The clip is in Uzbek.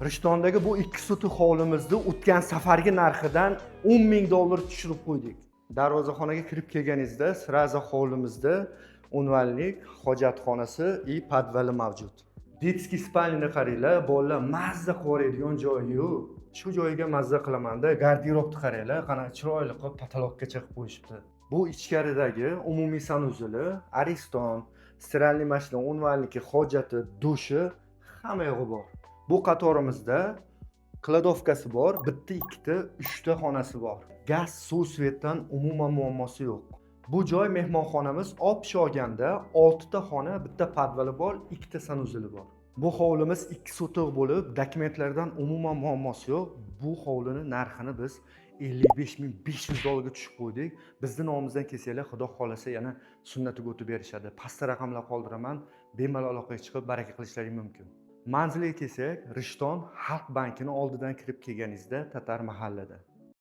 Rishtondagi bu 2 sotuq hovlimizni o'tgan safargi narxidan $10,000 tushirib qo'ydik. Darvozaxonaga kirib kelganingizda sraza hovlimizda unvanlik hojatxonasi и podvali mavjud. Детский spalni qaranglar, bolalar mazza qiladigan joyi-yu. Shu joyiga mazza qilamanda, garderobni qaranglar, qanaqa chiroyli qilib pataloqqa chiqib qo'yishibdi. Bu ichkaridagi umumiy sanuzeli, Ariston, stiralniy mashina, unvanligi, hojati, dushi hamma yo'g'i bor. Bu qatorimizda kladovkasi bor, bitta, ikkita, uchta xonasi bor. Gaz, suv, svetdan umuman muammosi yo'q. Bu joy mehmonxonamiz olib olganda 6 ta xona, bitta podvali bor, 2 ta sanuzeli bor. Bu hovlimiz 2 sotiq bo'lib, dokumentlardan umuman muammosi yo'q. Bu hovlini narxini biz $55,500 ga tushib qo'ydik. Bizning nomimizdan kelsanglar, xudo xolasa yana sunnatiga o'tib berishadi. Pastda raqamlar qoldiraman, bemalol aloqaga chiqib baraka qilishlaring mumkin. Manzilga kelsak, Rishton Xalq bankining oldidan kirib kelganingizda Tatar mahallada.